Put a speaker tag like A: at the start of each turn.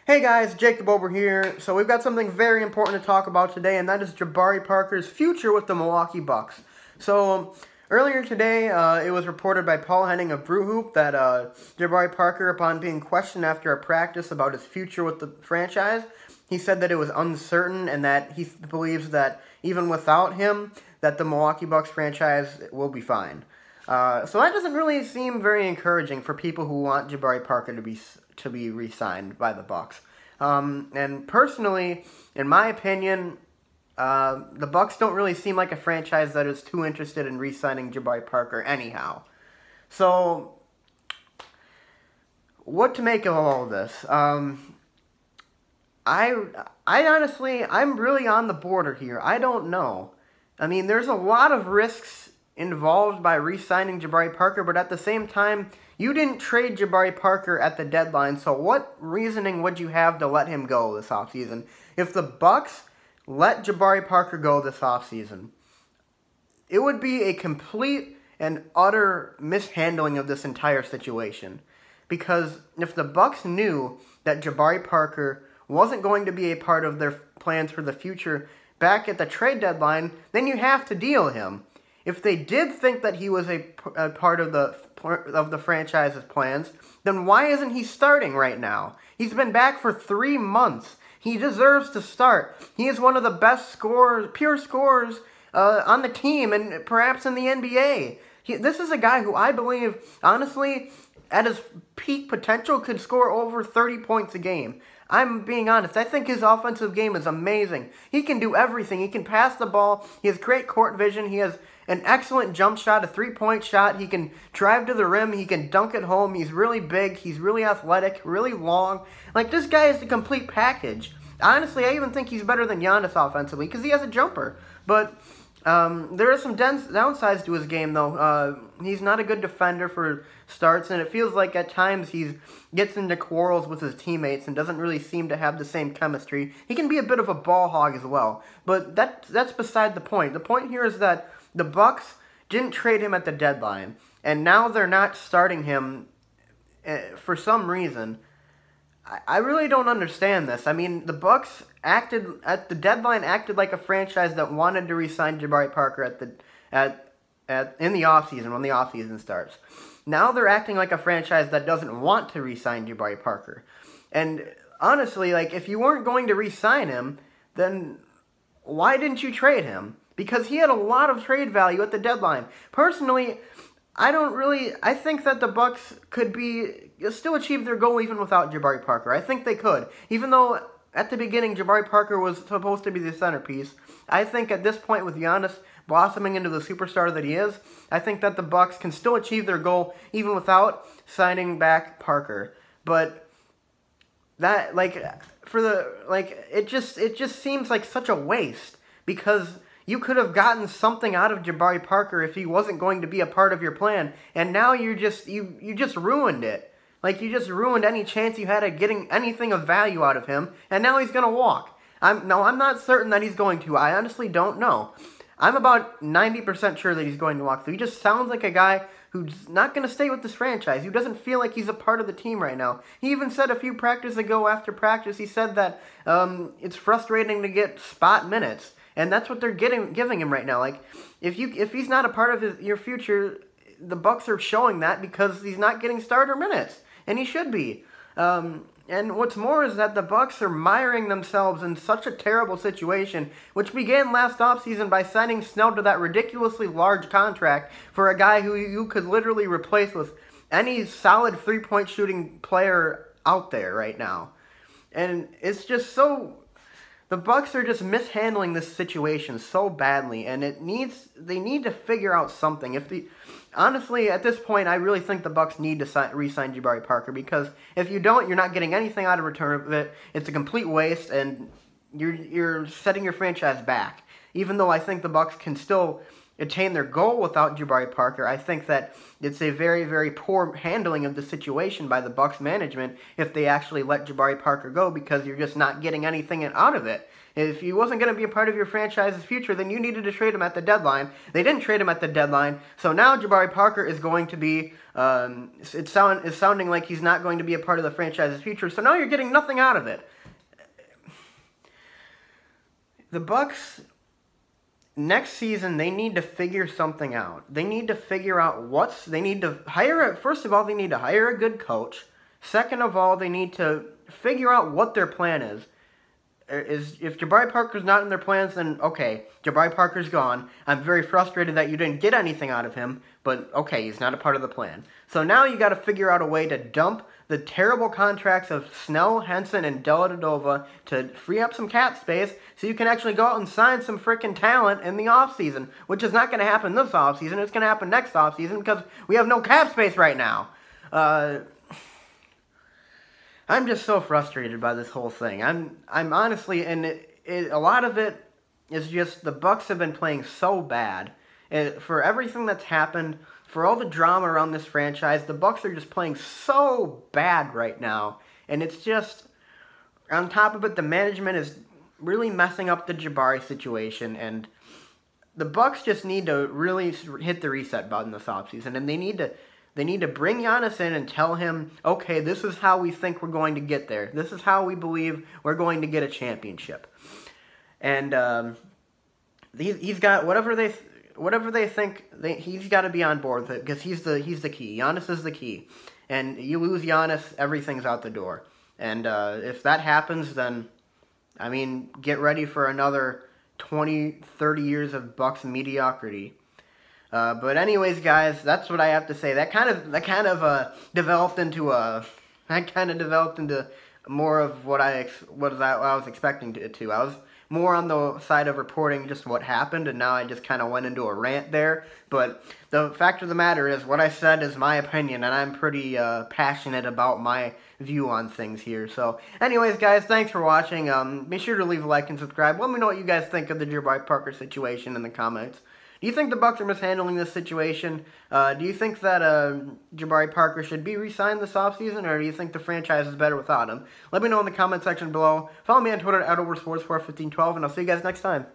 A: Hey guys, Jacob over here. So we've got something very important to talk about today, and that is Jabari Parker's future with the Milwaukee Bucks. So earlier today, it was reported by Paul Henning of Brew Hoop that Jabari Parker, upon being questioned after a practice about his future with the franchise, he said that it was uncertain and that he believes that even without him, that the Milwaukee Bucks franchise will be fine. So that doesn't really seem very encouraging for people who want Jabari Parker to be re-signed by the Bucks. And personally, in my opinion, the Bucks don't really seem like a franchise that is too interested in re-signing Jabari Parker anyhow. So, what to make of all of this? I honestly, I'm really on the border here. I don't know. I mean, there's a lot of risks involved by re-signing Jabari Parker, but at the same time, you didn't trade Jabari Parker at the deadline, so what reasoning would you have to let him go this offseason? If the Bucks let Jabari Parker go this offseason, it would be a complete and utter mishandling of this entire situation. Because if the Bucks knew that Jabari Parker wasn't going to be a part of their plans for the future back at the trade deadline, then you have to deal him. If they did think that he was a part of the franchise's plans, then why isn't he starting right now? He's been back for 3 months. He deserves to start. He is one of the best scorers, pure scorers on the team and perhaps in the NBA. This is a guy who I believe, honestly, at his peak potential could score over 30 points a game. I'm being honest. I think his offensive game is amazing. He can do everything. He can pass the ball. He has great court vision. He has an excellent jump shot, a three-point shot. He can drive to the rim. He can dunk it home. He's really big. He's really athletic, really long. Like, this guy is the complete package. Honestly, I even think he's better than Giannis offensively because he has a jumper. But there are some downsides to his game, though. He's not a good defender for starts, and it feels like at times he gets into quarrels with his teammates and doesn't really seem to have the same chemistry. He can be a bit of a ball hog as well, but that's beside the point. The point here is that the Bucks didn't trade him at the deadline, and now they're not starting him for some reason. I really don't understand this. I mean, the Bucks acted at the deadline like a franchise that wanted to re-sign Jabari Parker in the offseason when the offseason starts. Now they're acting like a franchise that doesn't want to re-sign Jabari Parker. And honestly, like, if you weren't going to re-sign him, then why didn't you trade him? Because he had a lot of trade value at the deadline. Personally, I think that the Bucks could still achieve their goal even without Jabari Parker. I think they could. Even though at the beginning Jabari Parker was supposed to be the centerpiece, I think at this point with Giannis blossoming into the superstar that he is, I think that the Bucks can still achieve their goal even without signing back Parker. But that it just seems like such a waste because you could have gotten something out of Jabari Parker if he wasn't going to be a part of your plan, and now you just ruined it. Like, you just ruined any chance you had of getting anything of value out of him, and now he's going to walk. I'm not certain that he's going to. I honestly don't know. I'm about 90% sure that he's going to walk through. He just sounds like a guy who's not going to stay with this franchise, who doesn't feel like he's a part of the team right now. He even said a few practices ago after practice, he said that it's frustrating to get spot minutes. And that's what they're giving him right now. Like, if he's not a part of your future, the Bucks are showing that because he's not getting starter minutes, and he should be. And what's more is that the Bucks are miring themselves in such a terrible situation, which began last offseason by signing Snell to that ridiculously large contract for a guy who you could literally replace with any solid three-point shooting player out there right now. And it's just so... The Bucks are just mishandling this situation so badly, and they need to figure out something. Honestly, at this point, I really think the Bucks need to re-sign Jabari Parker, because if you don't, you're not getting anything out of return of it. It's a complete waste, and you're setting your franchise back. Even though I think the Bucks can still attain their goal without Jabari Parker. I think that it's a very, very poor handling of the situation by the Bucks management if they actually let Jabari Parker go, because you're just not getting anything out of it. If he wasn't going to be a part of your franchise's future, then you needed to trade him at the deadline. They didn't trade him at the deadline, so now Jabari Parker is going to be, it's sounding like he's not going to be a part of the franchise's future, so now you're getting nothing out of it. The Bucks, next season, they need to figure something out. They need to figure out first of all, they need to hire a good coach. Second of all, they need to figure out what their plan is. If Jabari Parker's not in their plans, then okay, Jabari Parker's gone. I'm very frustrated that you didn't get anything out of him, but okay, he's not a part of the plan. So now you got to figure out a way to dump the terrible contracts of Snell, Henson, and Dellavedova to free up some cap space so you can actually go out and sign some freaking talent in the offseason, which is not going to happen this offseason. It's going to happen next offseason because we have no cap space right now. I'm just so frustrated by this whole thing. I'm honestly, and a lot of it is just the Bucks have been playing so bad. For everything that's happened, for all the drama around this franchise, the Bucks are just playing so bad right now. And it's just, on top of it, the management is really messing up the Jabari situation. And the Bucks just need to really hit the reset button this offseason. And they need to bring Giannis in and tell him, okay, this is how we think we're going to get there. This is how we believe we're going to get a championship. And he's got whatever they think, he's got to be on board with it, because he's the key. Giannis is the key. And you lose Giannis, everything's out the door. And if that happens, then, I mean, get ready for another 20, 30 years of Bucks mediocrity. But anyways, guys, that's what I have to say. That kind of developed into more of what I was expecting it to. I was more on the side of reporting just what happened, and now I just kind of went into a rant there. But the fact of the matter is, what I said is my opinion, and I'm pretty passionate about my view on things here. So, anyways, guys, thanks for watching. Be sure to leave a like and subscribe. Let me know what you guys think of the Jabari Parker situation in the comments. Do you think the Bucks are mishandling this situation? Do you think that Jabari Parker should be re-signed this offseason, or do you think the franchise is better without him? Let me know in the comment section below. Follow me on Twitter at @oversports41512, and I'll see you guys next time.